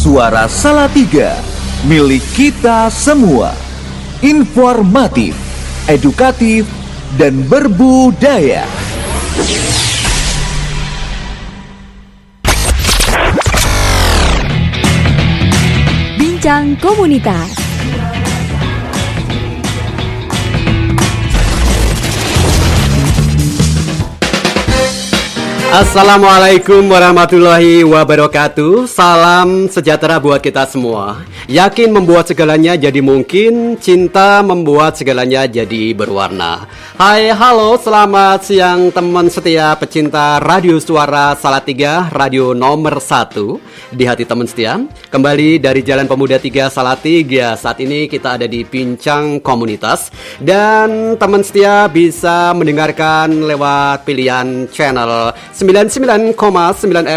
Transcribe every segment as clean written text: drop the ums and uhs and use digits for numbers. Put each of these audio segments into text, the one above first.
Suara Salatiga, milik kita semua. Informatif, edukatif, dan berbudaya. Bincang Komunitas. Assalamualaikum warahmatullahi wabarakatuh. Salam sejahtera buat kita semua. Yakin membuat segalanya jadi mungkin, cinta membuat segalanya jadi berwarna. Hai, halo, selamat siang teman setia pecinta Radio Suara Salatiga, radio nomor 1 di hati teman setia. Kembali dari Jalan Pemuda 3 Salatiga. Saat ini kita ada di Bincang Komunitas. Dan teman setia bisa mendengarkan lewat pilihan channel 99,9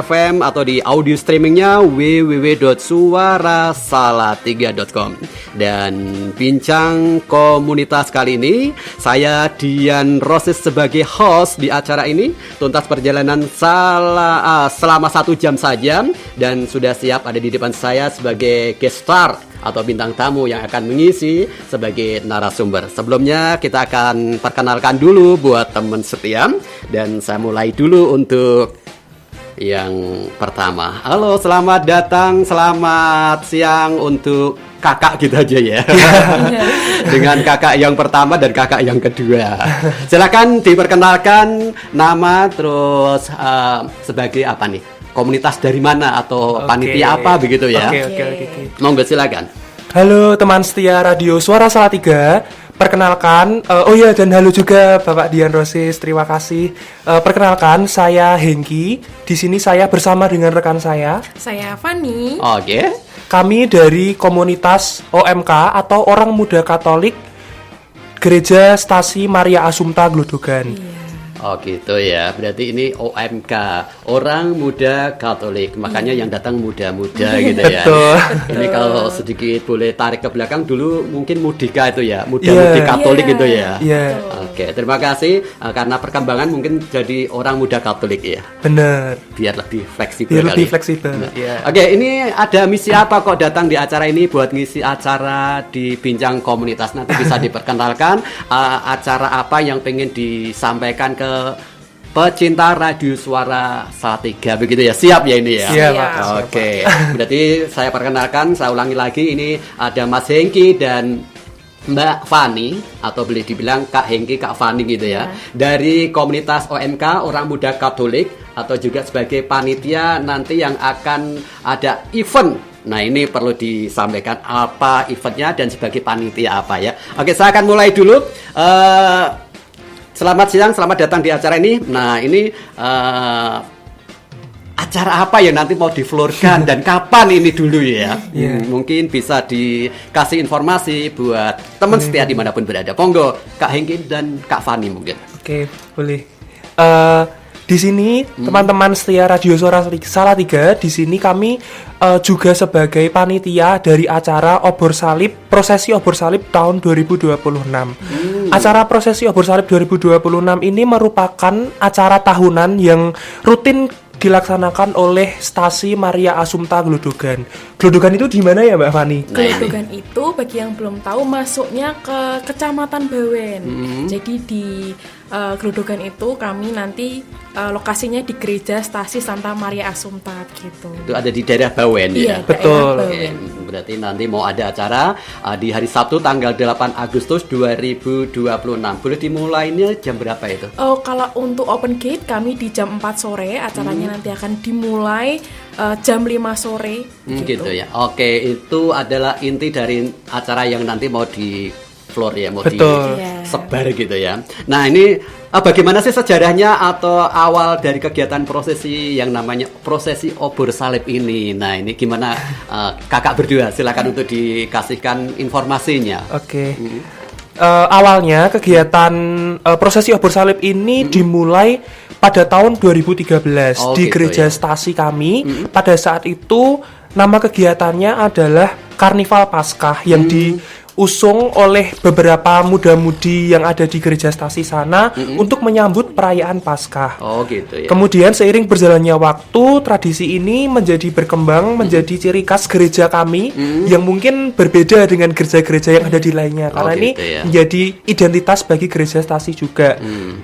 FM atau di audio streamingnya www.suarasalatiga.com. Dan Bincang Komunitas kali ini saya Dian Rosis sebagai host di acara ini. Tuntas perjalanan selama 1 jam saja. Dan sudah siap ada di depan saya sebagai guest star atau bintang tamu yang akan mengisi sebagai narasumber. Sebelumnya kita akan perkenalkan dulu buat teman setia. Dan saya mulai dulu untuk yang pertama. Halo, selamat datang, selamat siang untuk kakak gitu aja ya. Dengan kakak yang pertama dan kakak yang kedua. Silakan diperkenalkan nama, terus sebagai apa nih? Komunitas dari mana atau panitia apa begitu ya? Oke. Monggo silakan. Halo teman setia Radio Suara Salatiga. Perkenalkan, dan halo juga Bapak Dian Rosis, terima kasih. Perkenalkan, saya Hengki. Di sini saya bersama dengan rekan saya Fanny. Oke. Kami dari komunitas OMK atau Orang Muda Katolik Gereja Stasi Maria Assumpta Glodogan. Oh gitu ya, berarti ini OMK, Orang Muda Katolik, makanya yang datang muda-muda gitu ya. Betul. Ini kalau sedikit boleh tarik ke belakang dulu, mungkin Mudika itu ya, muda-mudi Katolik gitu ya. Oke, terima kasih karena perkembangan mungkin jadi Orang Muda Katolik ya. Bener. Biar lebih fleksibel. Yeah. Oke, ini ada misi apa kok datang di acara ini buat ngisi acara di Bincang Komunitas? Nanti bisa diperkenalkan acara apa yang pengen disampaikan ke pecinta Radio Suara Salatiga begitu ya. Siap ya ini ya? Siap. Oke. Berarti saya perkenalkan, saya ulangi lagi, ini ada Mas Hengki dan Mbak Fanny, atau boleh dibilang Kak Hengki, Kak Fanny gitu ya. Dari komunitas OMK, Orang Muda Katolik, atau juga sebagai panitia nanti yang akan ada event. Nah ini perlu disampaikan apa eventnya dan sebagai panitia apa ya. Oke, saya akan mulai dulu. Selamat siang, selamat datang di acara ini. Nah ini acara apa yang nanti mau diflorkan dan kapan ini dulu ya? Mungkin bisa dikasih informasi buat teman setia dimanapun berada. Monggo Kak Hengki dan Kak Fanny mungkin. Oke, boleh. Di sini teman-teman setia Radio Suara Salatiga, di sini kami juga sebagai panitia dari acara prosesi obor salib tahun 2026. Acara prosesi obor salib 2026 ini merupakan acara tahunan yang rutin dilaksanakan oleh Stasi Maria Assumpta Glodogan. Glodogan itu di mana ya Mbak Fanny? Glodogan itu bagi yang belum tahu masuknya ke Kecamatan Bawen. Jadi di Glodogan itu kami nanti lokasinya di Gereja Stasi Santa Maria Assumpta gitu. Itu ada di daerah Bawen ya? Betul. Oke, berarti nanti mau ada acara di hari Sabtu tanggal 8 Agustus 2026. Boleh dimulainya jam berapa itu? Oh, kalau untuk open gate kami di jam 4 sore, acaranya nanti akan dimulai jam 5 sore gitu ya. Oke, itu adalah inti dari acara yang nanti mau di floor ya, mau disebar gitu ya. Nah ini bagaimana sih sejarahnya atau awal dari kegiatan prosesi yang namanya prosesi obor salib ini? Nah ini gimana kakak berdua, silakan untuk dikasihkan informasinya. Oke. Awalnya kegiatan prosesi obor salib ini dimulai pada tahun 2013 di Gereja Stasi kami. Pada saat itu nama kegiatannya adalah Karnival Paskah yang diusung oleh beberapa muda-mudi yang ada di Gereja Stasi sana untuk menyambut untuk perayaan Paskah. Oh gitu ya. Kemudian seiring berjalannya waktu, tradisi ini menjadi berkembang menjadi ciri khas gereja kami yang mungkin berbeda dengan gereja-gereja yang ada di lainnya. Karena ini gitu ya. menjadi identitas bagi gereja Stasi juga.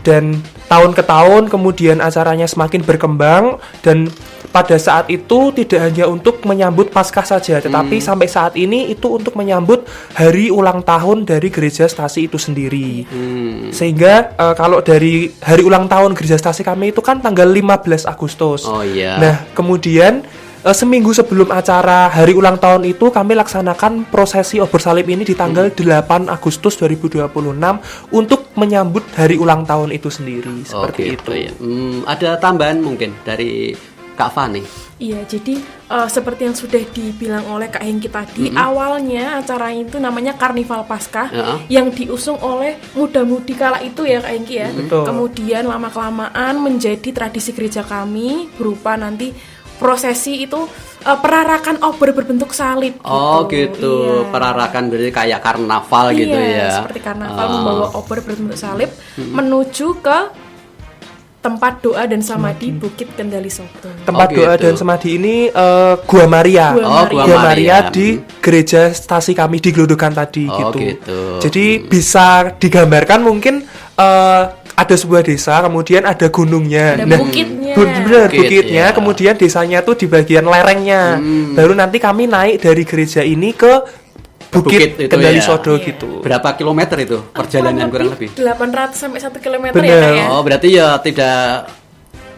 Dan tahun ke tahun kemudian acaranya semakin berkembang, dan pada saat itu tidak hanya untuk menyambut Paskah saja, tetapi sampai saat ini itu untuk menyambut hari ulang tahun dari gereja Stasi itu sendiri. Sehingga kalau dari hari ulang tahun gereja Stasi kami itu kan tanggal 15 Agustus. Oh iya. Nah, kemudian seminggu sebelum acara hari ulang tahun itu kami laksanakan prosesi obor salib ini di tanggal 8 Agustus 2026 untuk menyambut hari ulang tahun itu sendiri. Seperti gitu itu. ya. Ada tambahan mungkin dari Kak Fani? Iya, jadi seperti yang sudah dibilang oleh Kak Hengki tadi, awalnya acara itu namanya Karnival Paskah yang diusung oleh muda-mudi kala itu ya Kak Hengki ya. Betul. Kemudian lama-kelamaan menjadi tradisi gereja kami berupa nanti prosesi itu perarakan obor berbentuk salib. Oh gitu, Iya. perarakan berarti kayak karnaval gitu ya. Iya, seperti karnaval membawa obor berbentuk salib menuju ke tempat doa dan samadhi Bukit Kendali Soto. Tempat Oh, doa gitu. dan samadhi ini Gua Maria. Gua Gua Maria Maria. di gereja Stasi kami di Glodokan tadi Oh, gitu. gitu. Jadi bisa digambarkan mungkin ada sebuah desa, kemudian ada gunungnya. Ada bukitnya. Benar, Bukit, bukitnya. ya. Kemudian desanya tuh di bagian lerengnya. Baru nanti kami naik dari gereja ini ke Bukit Bukit itu Kendali ya. Sodo Iya. gitu. Berapa kilometer itu perjalanan kurang lebih? 800 sampai 1 kilometer Bener. ya Kak ya. Oh berarti ya tidak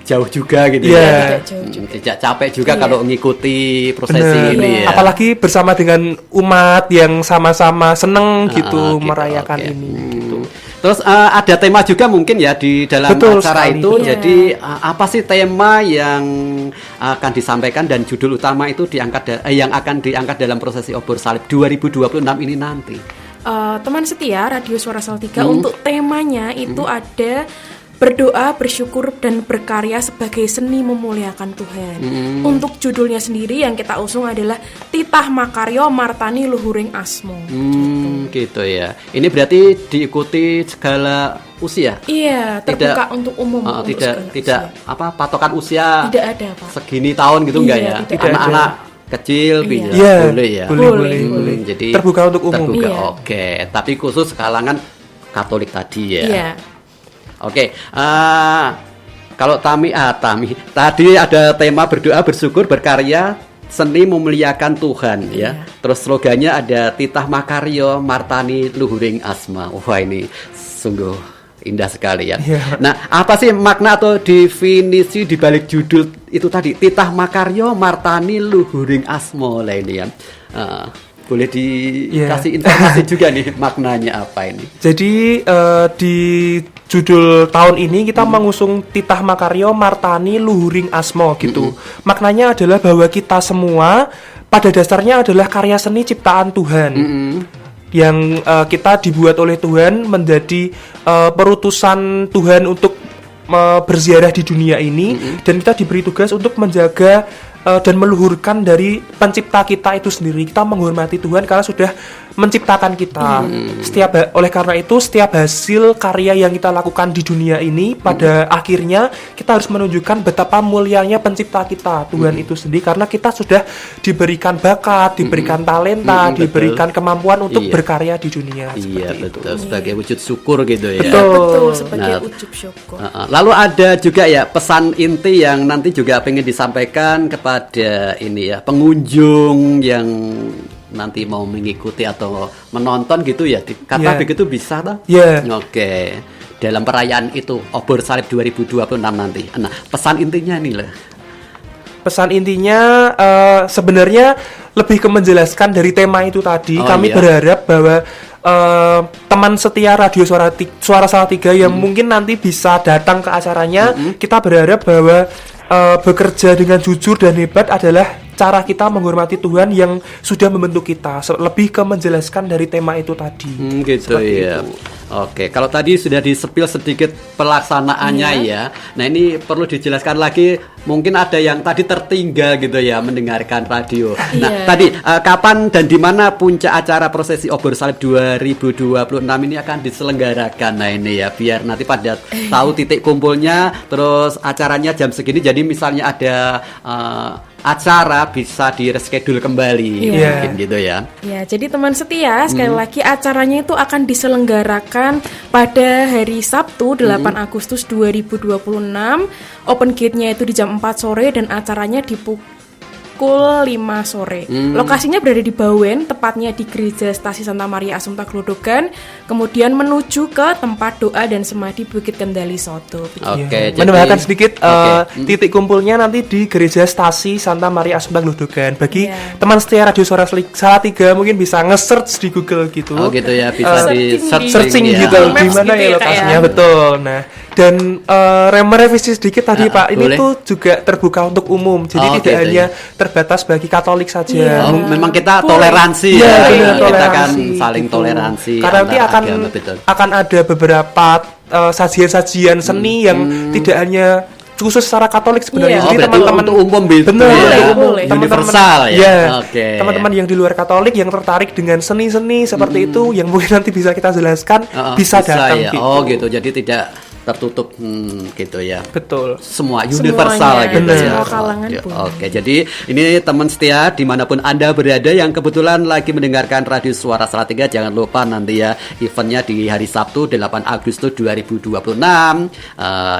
jauh juga gitu Iya. ya. Tidak jauh juga. Tidak capek juga Iya. kalau mengikuti prosesi Bener. ini ya. Apalagi bersama dengan umat yang sama-sama seneng gitu gitu, merayakan oke. ini gitu. Terus ada tema juga mungkin ya di dalam Betul acara sekali. itu. Iya. Jadi apa sih tema yang akan disampaikan dan judul utama itu yang akan diangkat dalam prosesi obor salib 2026 ini nanti? Teman setia Radio Suara Salatiga untuk temanya itu ada berdoa, bersyukur, dan berkarya sebagai seni memuliakan Tuhan. Untuk judulnya sendiri yang kita usung adalah Titah Makaryo Martani Luhuring Asmo. Gitu ya. Ini berarti diikuti segala usia. Iya, terbuka untuk umum. Oh, untuk tidak segala tidak usia. apa patokan usia Tidak ada Pak. segini tahun gitu enggak Iya, ya? tidak ada. Anak-anak kecil Iya. bisa Iya, boleh ya. boleh. Jadi Terbuka untuk umum. Terbuka, Iya. oke. Tapi khusus kalangan Katolik tadi ya. Iya. Oke. Kalau Tami tadi ada tema berdoa, bersyukur, berkarya, seni memuliakan Tuhan ya. Terus slogannya ada Titah Makaryo Martani Luhuring Asma. Wah ini sungguh indah sekali ya. Iya. Nah, apa sih makna atau definisi di balik judul itu tadi? Titah Makaryo Martani Luhuring Asma lah ini ya. Boleh dikasih informasi juga nih maknanya apa ini? Jadi di judul tahun ini kita mengusung Titah Makaryo Martani Luhuring Asmo gitu. Maknanya adalah bahwa kita semua pada dasarnya adalah karya seni ciptaan Tuhan. Yang kita dibuat oleh Tuhan menjadi perutusan Tuhan untuk berziarah di dunia ini, dan kita diberi tugas untuk menjaga dan meluhurkan dari pencipta kita itu sendiri. Kita menghormati Tuhan karena sudah menciptakan kita. Oleh karena itu setiap hasil karya yang kita lakukan di dunia ini pada akhirnya kita harus menunjukkan betapa mulianya pencipta kita, Tuhan itu sendiri, karena kita sudah diberikan bakat, diberikan talenta, Betul. diberikan kemampuan untuk Iya. berkarya di dunia. Iya Seperti betul, itu. sebagai wujud syukur gitu ya. Betul. Betul, sebagai Nah, ujub syukur. Lalu ada juga ya pesan inti yang nanti juga pengen disampaikan kepada ini ya pengunjung yang nanti mau mengikuti atau menonton gitu ya. Kata Yeah. begitu bisa toh? Yeah. Oke. Dalam perayaan itu obor salib 2026 nanti. Nah, pesan intinya nih lah. Pesan intinya sebenarnya lebih ke menjelaskan dari tema itu tadi. Oh, Kami iya. berharap bahwa teman setia Radio Suara Salatiga yang mungkin nanti bisa datang ke acaranya, kita berharap bahwa bekerja dengan jujur dan hebat adalah cara kita menghormati Tuhan yang sudah membentuk kita. Lebih ke menjelaskan dari tema itu tadi. Gitu ya. Oke, kalau tadi sudah disepil sedikit pelaksanaannya ya. Nah, ini perlu dijelaskan lagi. Mungkin ada yang tadi tertinggal gitu ya mendengarkan radio. Nah, tadi kapan dan di mana puncak acara prosesi obor salib 2026 ini akan diselenggarakan? Nah, ini ya biar nanti pada tahu titik kumpulnya, terus acaranya jam segini. Jadi misalnya ada acara bisa di-reschedule kembali mungkin gitu ya. Ya, jadi teman setia, sekali lagi acaranya itu akan diselenggarakan pada hari Sabtu 8 Agustus 2026. Open gate-nya itu di jam 4 sore dan acaranya di pukul 5 sore. Lokasinya berada di Bawen, tepatnya di Gereja Stasi Santa Maria Assumpta Glodogan, kemudian menuju ke tempat doa dan semadi Bukit Kendali Soto. Oke, menambahkan sedikit titik kumpulnya nanti di Gereja Stasi Santa Maria Assumpta Glodogan. Bagi teman setia Radio Suara Salatiga mungkin bisa nge-search di Google gitu. Oh gitu ya, bisa di searching ya. gitu di mana ya lokasinya, betul. Nah, dan merevisi sedikit tadi Pak, ini tuh juga terbuka untuk umum. Jadi tidak gitu hanya terbatas bagi Katolik saja. Memang kita toleransi ya, kita kan saling toleransi. Karena nanti akan ada beberapa sajian-sajian seni yang tidak hanya khusus secara Katolik sebenarnya. Jadi teman-teman untuk umum universal ya. Teman-teman yang di luar Katolik yang tertarik dengan seni-seni seperti itu yang mungkin nanti bisa kita jelaskan bisa datang ya. Gitu. Jadi tidak tertutup gitu ya. Betul. Semua universal gitu ya. Oke, jadi ini teman setia dimanapun Anda berada yang kebetulan lagi mendengarkan Radio Suara Salatiga, jangan lupa nanti ya eventnya di hari Sabtu 8 Agustus 2026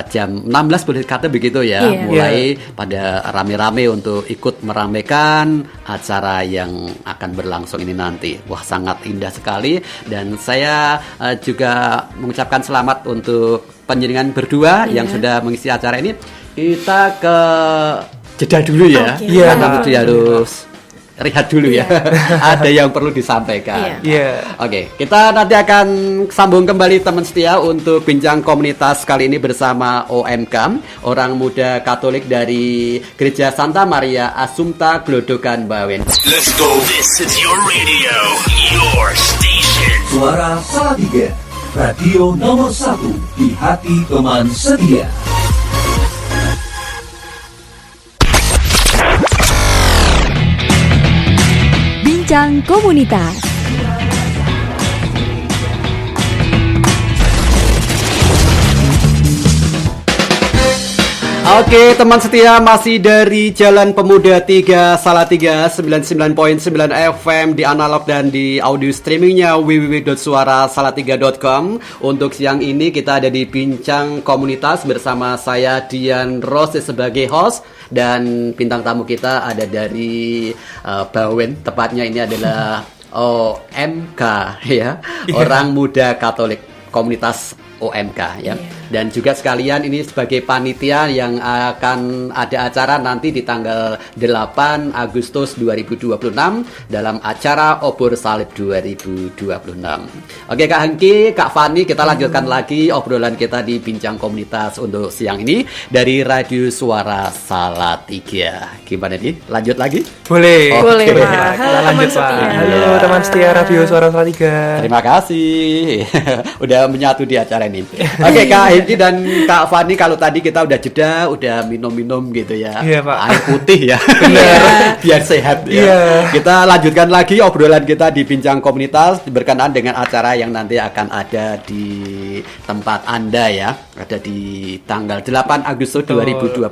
jam 16 boleh kata begitu ya. Mulai pada rame-rame untuk ikut meramaikan acara yang akan berlangsung ini nanti. Wah, sangat indah sekali dan saya juga mengucapkan selamat untuk penjenengan berdua yang sudah mengisi acara ini. Kita ke jeda dulu ya. Karena harus rehat dulu ya. Ada yang perlu disampaikan. Oke, kita nanti akan sambung kembali teman setia untuk bincang komunitas kali ini bersama OMK, orang muda Katolik dari Gereja Santa Maria Assumpta Glodogan Bawen. Let's go. This is your radio, your station. Suara Salatiga, radio nomor 1 di hati teman setia. Bincang Komunitas. Oke, teman setia, masih dari Jalan Pemuda 3 Salatiga 99.9 FM di analog dan di audio streamingnya www.suarasalatiga.com. Untuk siang ini kita ada di Bincang Komunitas bersama saya Dian Rose sebagai host, dan bintang tamu kita ada dari Bawen, tepatnya ini adalah OMK ya, Orang Muda Katolik Komunitas OMK ya. Dan juga sekalian ini sebagai panitia yang akan ada acara nanti di tanggal 8 Agustus 2026 dalam acara Obor Salib 2026. Oke Kak Hengki, Kak Fani, kita lanjutkan lagi obrolan kita di Bincang Komunitas untuk siang ini dari Radio Suara Salatiga. Gimana nih? Lanjut lagi? Boleh. Boleh Pak. Kita lanjut Pak. Halo teman setia Radio Suara Salatiga. Terima kasih udah menyatu di acara ini. Oke Kak Hengki dan Kak Fani, kalau tadi kita udah jeda, udah minum-minum gitu ya. Iya Pak. Air putih ya. Biar sehat ya. Kita lanjutkan lagi obrolan kita di Bincang Komunitas berkenaan dengan acara yang nanti akan ada di tempat Anda ya. Ada di tanggal 8 Agustus 2026,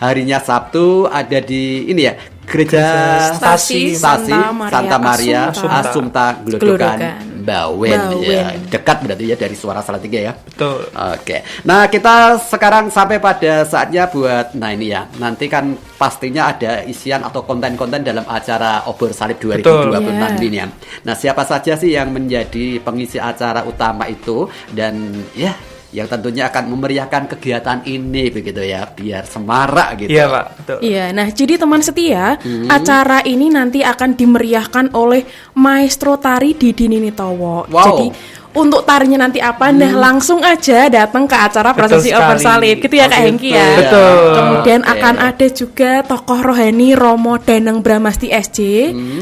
harinya Sabtu, ada di ini ya, Gereja Stasi Santa Maria Assumpta Glodogan Bawen ya. Dekat berarti ya dari Suara Salatiga ya. Betul. Oke. Nah, kita sekarang sampai pada saatnya buat ini ya. Nanti kan pastinya ada isian atau konten-konten dalam acara Obor Salib 2026 ini ya. Nah, siapa saja sih yang menjadi pengisi acara utama itu, dan ya yang tentunya akan memeriahkan kegiatan ini begitu ya, biar semarak gitu. Iya Pak, betul. Iya, nah jadi teman setia, acara ini nanti akan dimeriahkan oleh maestro tari Didi Ninitowo. Wow. Jadi untuk tarinya nanti apa, nah langsung aja datang ke acara prosesi sekali. obor salib gitu ya Kak Hengki ya. Betul. Kemudian akan ada juga tokoh rohani Romo Danang Bramasti SJ.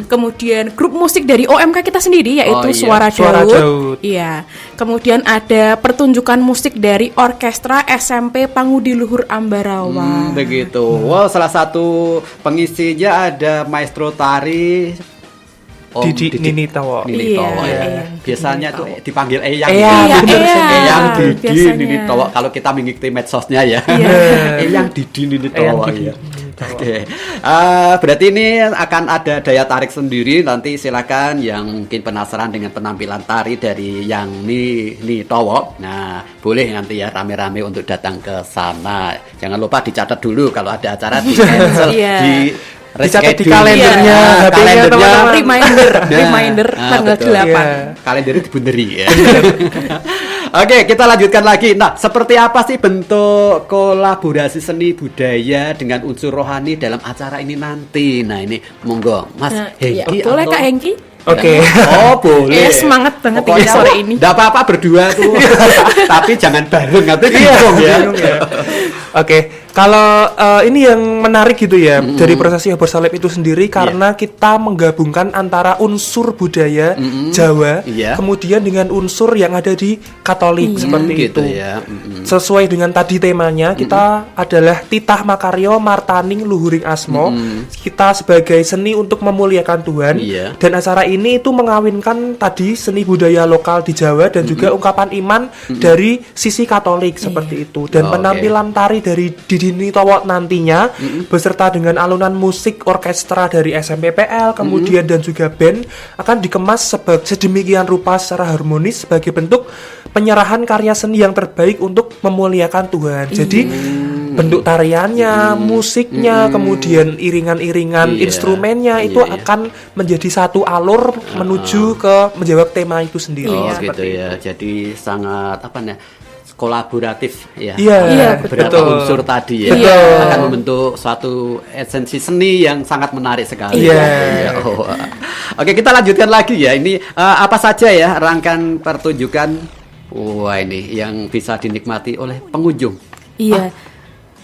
Kemudian grup musik dari OMK kita sendiri yaitu Oh, iya. Suara Suara Daud. Daud. Iya. Kemudian ada pertunjukan musik dari orkestra SMP Pangudi Luhur Ambarawa. Begitu. Wow, salah satu pengisinya ada maestro tari Om Didi Nini Tawo. Nini Iya, Tawo ya. Eyang. Biasanya Didi tuh Tawo. dipanggil Eyang. Eyang, gitu. bener. Eyang Iya, Didi biasanya. Nini Tawo. Kalau kita mengikuti medsosnya ya. Iya. Eyang Didi Nini Eyang Tawo Didi ya. Nini Tawo. Oke. Berarti ini akan ada daya tarik sendiri. Nanti silakan yang mungkin penasaran dengan penampilan tari dari yang Nini Tawo. Nah, boleh nanti ya rame-rame untuk datang ke sana. Jangan lupa dicatat dulu kalau ada acara di cancel Iya. di Dicatat di reschedule. kalendernya, Iya, HP-nya, kalendernya. teman-teman. Reminder tanggal betul. 8. Iya. Kalendernya dibuneri ya. Oke, kita lanjutkan lagi. Nah, seperti apa sih bentuk kolaborasi seni budaya dengan unsur rohani dalam acara ini nanti? Nah, ini monggo Mas Nah, Hengki. iya. Boleh atau- Kak Hengki? Oke. Oh, boleh. Semangat banget Pokoknya ini sore ini. Enggak apa-apa berdua tuh. Tapi jangan bareng atau bingung ya. Oke, kalau ini yang menarik gitu ya dari prosesi obor salib itu sendiri karena kita menggabungkan antara unsur budaya Jawa, Iya. kemudian dengan unsur yang ada di Katolik seperti gitu itu. ya. Sesuai dengan tadi temanya, kita adalah titah makaryo martaning luhuring asmo. Kita sebagai seni untuk memuliakan Tuhan. Iya. Dan acara ini itu mengawinkan tadi seni budaya lokal di Jawa dan juga ungkapan iman dari sisi Katolik seperti itu. Dan Oke. penampilan tari dari Didi Nini Tawo nantinya beserta dengan alunan musik orkestra dari SMPPL kemudian dan juga band akan dikemas sedemikian rupa secara harmonis sebagai bentuk penyerahan karya seni yang terbaik untuk memuliakan Tuhan. Jadi bentuk tariannya, musiknya, kemudian iringan-iringan Iya. instrumennya itu Iya. akan menjadi satu alur menuju ke menjawab tema itu sendiri. Oh, Seperti gitu ya. Jadi sangat apa nih? Kolaboratif ya. Iya, Iya, Beberapa betul. unsur tadi ya. Betul. Akan membentuk suatu esensi seni yang sangat menarik sekali. Iya. Ya. Oh. Oke, kita lanjutkan lagi ya. Ini apa saja ya rangkaian pertunjukan wah ini yang bisa dinikmati oleh pengunjung. Iya.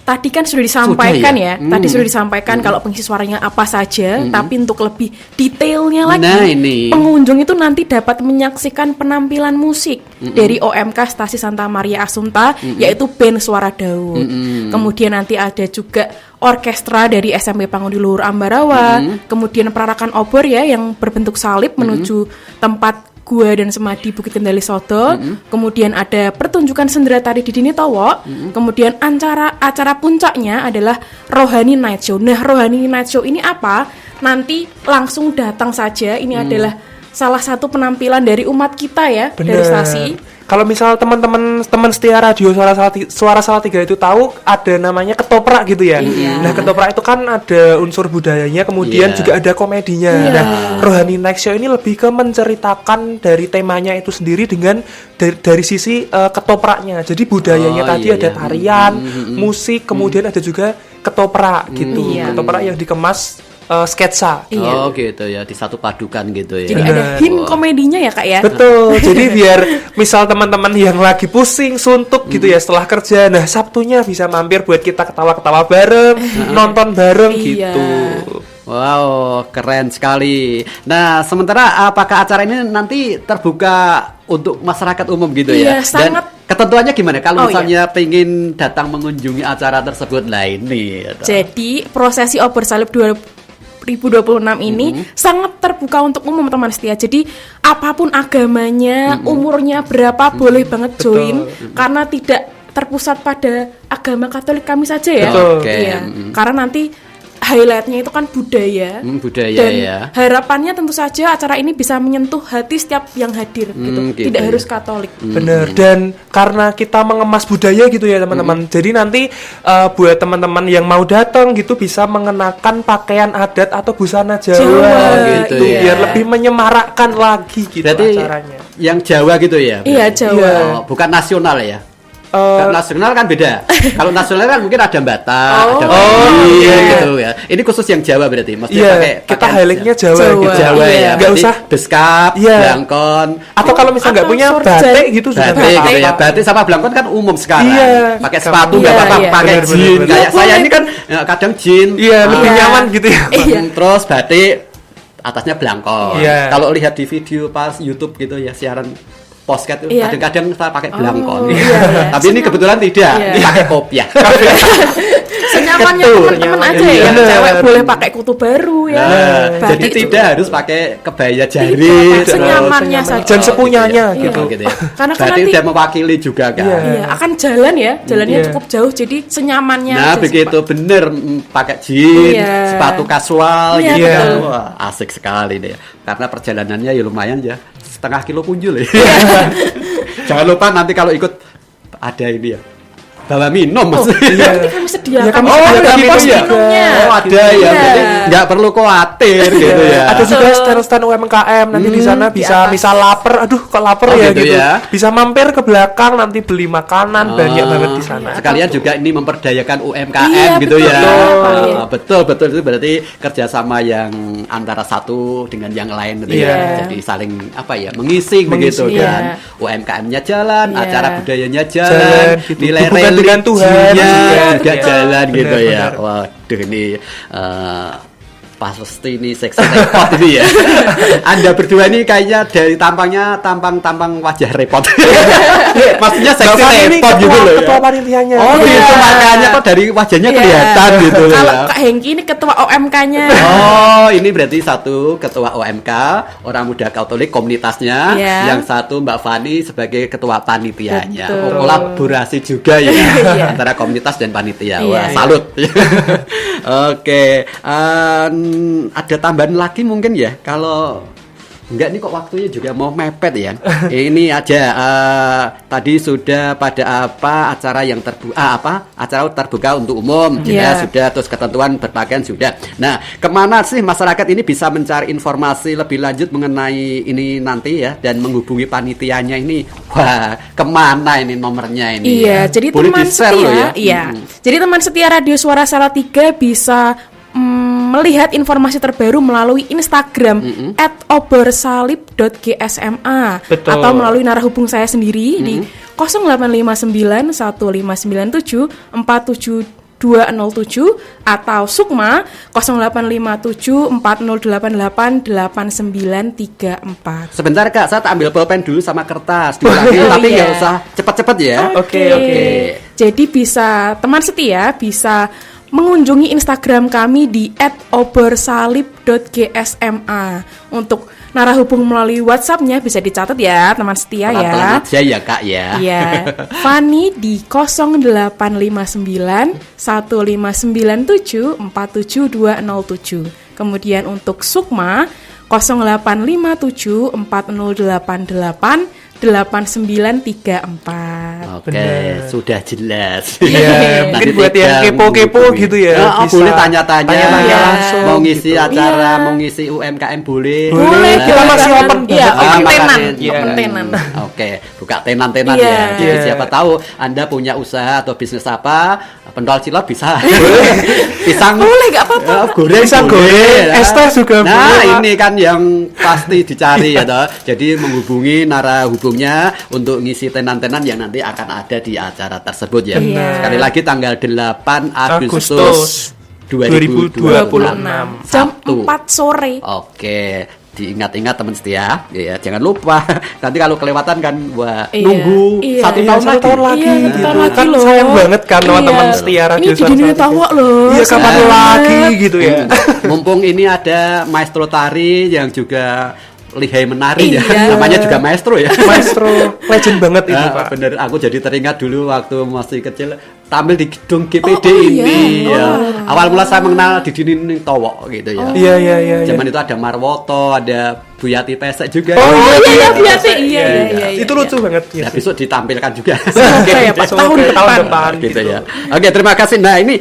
Tadi kan sudah disampaikan Sudah ya? ya. Tadi sudah disampaikan kalau pengisi suaranya apa saja, tapi untuk lebih detailnya lagi, Nah, ini. pengunjung itu nanti dapat menyaksikan penampilan musik dari OMK Stasi Santa Maria Assunta, yaitu band Suara Daud. Kemudian nanti ada juga orkestra dari SMP Pangudi Luhur Ambarawa, kemudian perarakan obor ya yang berbentuk salib menuju tempat Gua dan Semadi Bukit Kendali Sodo. Kemudian ada pertunjukan sendera tari Didi Nini Tawo. Kemudian acara puncaknya adalah Rohani Night Show. Nah, Rohani Night Show ini apa? Nanti langsung datang saja. Ini adalah salah satu penampilan dari umat kita ya, dari stasi. Kalau misal teman-teman setia radio Suara Salatiga itu tahu ada namanya ketoprak gitu ya. Nah, ketoprak itu kan ada unsur budayanya, kemudian Iya. juga ada komedinya. Nah, Rohani Night Show ini lebih ke menceritakan dari temanya itu sendiri dengan dari sisi ketopraknya. Jadi budayanya Oh, tadi iya, ada iya. tarian, musik, kemudian ada juga ketoprak gitu. Iya. Ketoprak yang dikemas sketsa. Iya. Oh gitu ya, di satu padukan gitu ya. Jadi ada hint komedinya ya Kak ya. Betul. Jadi biar misal teman-teman yang lagi pusing, suntuk gitu ya setelah kerja, nah Sabtunya bisa mampir buat kita ketawa-ketawa bareng, nonton bareng Iya. gitu. Wow, keren sekali. Nah, sementara apakah acara ini nanti terbuka untuk masyarakat umum gitu ya? Iya, sangat. Dan ketentuannya gimana? Kalau Oh, misalnya pengen datang mengunjungi acara tersebut, nah ini. Jadi prosesi obor salib 2026 ini sangat terbuka untuk umum teman setia. Jadi apapun agamanya, umurnya berapa boleh banget join karena tidak terpusat pada agama Katolik kami saja ya. Betul. Oke. Iya. Karena nanti highlightnya itu kan budaya. Budaya dan ya. harapannya tentu saja acara ini bisa menyentuh hati setiap yang hadir gitu. gitu Tidak ya. harus Katolik. Bener. Dan karena kita mengemas budaya gitu ya teman-teman. Jadi nanti buat teman-teman yang mau datang gitu bisa mengenakan pakaian adat atau busana Jawa, Jawa, gitu gitu, ya. biar lebih menyemarakkan lagi gitu Berarti acaranya. yang Jawa gitu ya? Iya, Jawa. Oh, bukan nasional ya? Nasional kan beda. Kalau nasional kan mungkin ada Batak, ada Oh, Bali, iya. gitu ya. Ini khusus yang Jawa berarti. Maksudnya Iya, pakai kita pakaian highlightnya Jawa, Jawa. gitu. Jawa Iya. ya. Nggak Berarti usah. beskap, Iya. blangkon, Atau kalau misalnya nggak Atau punya surjan. batik gitu juga batik nggak gitu ya. apa-apa. Batik sama blangkon kan umum sekarang. Iya. Pakai sepatu nggak Iya, apa-apa, iya. pakai Benar, jean. benar. Kayak Nggak saya boleh. ini kan kadang jean. Iya, lebih Iya. nyaman gitu ya. Iya. Terus batik atasnya blangkon. Iya. Kalau lihat di video pas YouTube gitu ya siaran podcast itu Iya. kadang-kadang saya pakai blangkon. iya, iya. Tapi ini kebetulan tidak. Iya. Ini pakai kopiah. Senyamannya Ketul. teman-teman aja Iya. ya. Bener. Cewek boleh pakai kutu baru ya. Nah, Batik jadi juga. tidak harus pakai kebaya jarit. Tidak, terus- senyamannya saja. Dan sepunyanya gitu. gitu. Gitu ya. Karena kan Berarti nanti- udah mewakili juga kan. Iya. Iya, akan jalan ya, jalannya Iya. cukup jauh, jadi senyamannya. Nah aja, begitu Pak. bener pakai jeans, Iya. sepatu kasual Iya, gitu. betul. Wah, asik sekali deh. Karena perjalanannya ya lumayan ya, setengah kilo punjul ya. Iya. Jangan lupa nanti kalau ikut ada ini ya. Bawa minum Oh, maksudnya. nanti kami sediakan. Iya, kami Oh, sediakan ada minum minum ya? minumnya. Oh, ada ya. Iya. Berarti nggak perlu khawatir gitu ya. Ada juga stand-stand UMKM nanti di sana bisa atas. misal lapar, aduh kok lapar Oh, ya gitu gitu. ya. Bisa mampir ke belakang nanti beli makanan banyak banget di sana. Sekalian juga ini memperdayakan UMKM Iya, gitu betul, ya. betul. Betul itu berarti kerjasama yang antara satu dengan yang lain gitu Iya. ya. Jadi saling apa ya mengisi begitu Iya. kan. UMKM-nya jalan, Iya. acara budayanya Jalan, jalan, gitu. nilai Hubungan dengan Tuhan religinya juga. juga Iya. jalan gitu Benar, ya. benar. Waduh ini pasti ini seksi repot ini ya. Anda berdua ini kayaknya dari tampangnya tampang wajah repot. Maksudnya seksi Bapak ini repot gitu loh. ketua Ya. panitianya. Oh Iya. gitu makanya kok dari wajahnya Iya. kelihatan gitu loh Kalau ya. Kak Hengki ini ketua OMK-nya. Oh ini berarti satu ketua OMK orang muda Katolik komunitasnya, Iya. yang satu Mbak Fani sebagai ketua panitianya. Betul. Oh, kolaborasi juga ya Iya. antara komunitas dan panitia. Iya. Wah salut. Oke, ada tambahan lagi mungkin ya kalau enggak nih kok waktunya juga mau mepet ya. Ini aja tadi sudah pada apa acara yang terbuka acara terbuka untuk umum Iya. sudah terus ketentuan berpakaian sudah. Nah, kemana sih masyarakat ini bisa mencari informasi lebih lanjut mengenai ini nanti ya dan menghubungi panitianya ini? Wah, kemana ini nomornya ini? Iya, ya? jadi Boleh teman di-share setia, loh ya. iya. Jadi teman setia Radio Suara Salatiga bisa melihat informasi terbaru melalui Instagram @oborsalib.gsma Betul. atau melalui narah hubung saya sendiri di 0859 1597 47207 atau Sukma 0857 4088 8934. Sebentar Kak, saya tak ambil pulpen dulu sama kertas diulangi, tapi Iya. nggak usah cepet-cepet ya. Oke. Jadi bisa teman setia bisa mengunjungi Instagram kami di @oborsalib.gsma. Untuk narah hubung melalui WhatsApp-nya bisa dicatat ya teman setia Pelan-pelan ya. aja ya Kak ya. Iya. Fanny di 0859 1597 47207. Kemudian untuk Sukma 0857 4088 8934. Oke, sudah jelas. Iya, mungkin buat yang kepo-kepo gitu ya, bisa boleh tanya-tanya. tanya-tanya langsung Mau ngisi gitu. acara, Iya. mau ngisi UMKM boleh. Boleh, Kita masih open Iya, banget. open tenan, makanya. open tenan. Oke, buka tenan-tenan Iya. ya. Jadi Iya. siapa tahu Anda punya usaha atau bisnis apa, pentol cilok bisa. Pisang Boleh, nggak apa-apa. goreng Pisang boleh, goreng, ya. es teh juga Nah, boleh, Pak. ini kan yang pasti dicari ya toh. Jadi menghubungi narah hubungnya untuk ngisi tenan-tenan yang nanti akan ada di acara tersebut ya. Iya. Sekali lagi tanggal 8 Agustus Agustus 2026. Jam Sabtu. 4 sore. Oke, diingat-ingat teman setia, ya jangan lupa. Nanti kalau kelewatan kan, wah Iya, nunggu iya. satu Iya, tahun satu lagi. tahun lagi. Iya, gitu. satu tahun lagi Kan loh. sayang banget kan teman-teman Iya. setia Radio Ini Suara di dunia Salatiga. tawa loh. Iya, kapan sayang lagi banget. gitu ya. Mumpung ini ada maestro tari yang juga lihai menari ya. Iya. Namanya juga maestro ya. Maestro legend banget itu, Ah, Pak. bener, aku jadi teringat dulu waktu masih kecil tampil di gedung GPD Oh, ini iya. ya. Awal mula saya mengenal di Dini Towo gitu ya. Iya, iya, iya. Zaman itu ada Marwoto, ada Buyati Pesek juga. Oh, Oh iya iya biasa iya Iya, iya iya. Itu lucu banget. Iya. Nah, besok ditampilkan juga. Semoga ya Pak Semoga tahun depan. gitu ya. Oke, terima kasih. Nah, ini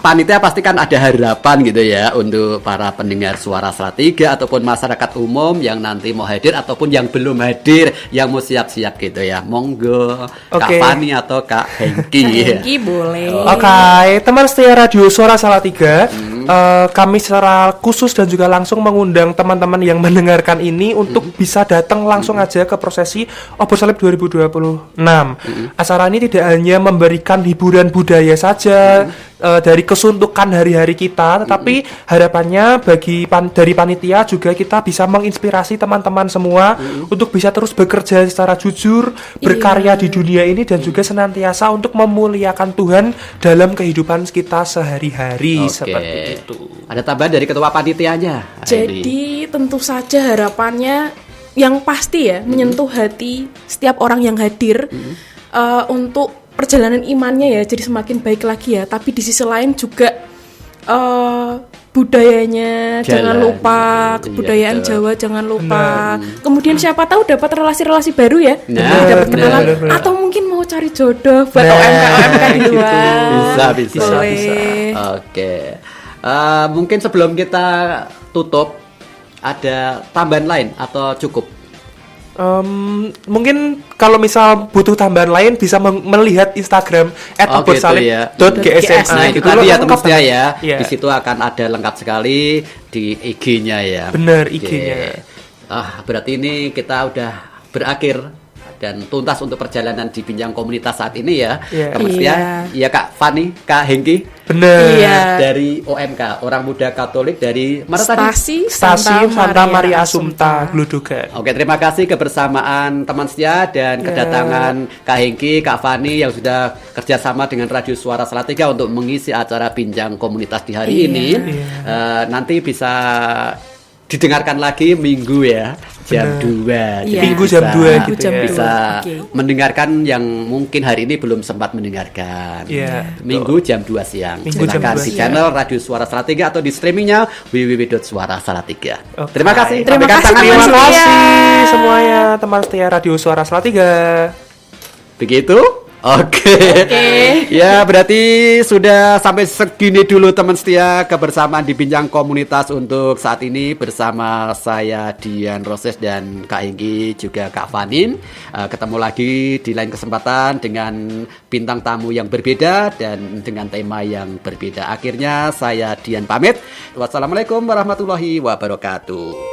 panitia pasti kan ada harapan gitu ya untuk para pendengar Suara Salatiga ataupun masyarakat umum yang nanti mau hadir ataupun yang belum hadir, yang mau siap-siap gitu ya. Monggo Kak Oke. Fani atau Kak Hengki. Hengki boleh. Oke, teman setia radio Suara Salatiga, kami secara khusus dan juga langsung mengundang teman-teman yang mendengarkan ini untuk bisa datang langsung aja ke prosesi Obor Salib 2026. Acara ini tidak hanya memberikan hiburan budaya saja dari kesuntukan hari-hari kita, tetapi harapannya dari panitia juga kita bisa menginspirasi teman-teman semua untuk bisa terus bekerja secara jujur, berkarya di dunia ini dan juga senantiasa untuk memuliakan Tuhan dalam kehidupan kita sehari-hari seperti itu. Ada tambahan dari ketua panitianya. Jadi tentu saja harapannya yang pasti ya menyentuh hati setiap orang yang hadir untuk perjalanan imannya ya jadi semakin baik lagi ya. Tapi di sisi lain juga budayanya jangan lupa, kebudayaan Jawa jangan lupa. Kemudian siapa tahu dapat relasi-relasi baru ya, dapat kenalan atau mungkin mau cari jodoh buat OMK di luar. Bisa. Boleh. Oke. Mungkin sebelum kita tutup ada tambahan lain atau cukup? Mungkin kalau misal butuh tambahan lain bisa melihat Instagram @oborsalib.gsma. Nah itu tadi ya teman setia ya. Iya. Di situ akan ada lengkap sekali di IG-nya ya. Bener, Oke. IG-nya. Berarti ini kita udah berakhir dan tuntas untuk perjalanan di Bincang Komunitas saat ini ya. Iya. Teman setia, ya Kak Fani, Kak Hengki. Bener. Iya. Dari OMK, Orang Muda Katolik dari mana tadi? Stasiun Santa Maria Assumpta, Glodogan. Oke, terima kasih kebersamaan teman setia dan kedatangan Kak Hengki, Kak Fani yang sudah kerjasama dengan Radio Suara Salatiga untuk mengisi acara Bincang Komunitas di hari ini. Nanti bisa didengarkan lagi minggu ya, jam 2. Iya. Minggu jam 2 gitu Jam ya. 2. Bisa Oke. mendengarkan yang mungkin hari ini belum sempat mendengarkan. Iya. Minggu jam 2 siang. Minggu jam Silakan 2 di siang. channel Radio Suara Salatiga atau di streamingnya www.suarasalatiga. Oke. Terima kasih. Terima Sampaikan kasih, tangan Terima terima teman kasih. kasih semuanya teman setia Radio Suara Salatiga. Begitu? Oke. Ya, berarti sudah sampai segini dulu teman setia kebersamaan di Bincang Komunitas untuk saat ini bersama saya Dian Roses dan Kak Hengki juga Kak Fanin. Ketemu lagi di lain kesempatan dengan bintang tamu yang berbeda dan dengan tema yang berbeda. Akhirnya saya Dian pamit. Wassalamualaikum warahmatullahi wabarakatuh.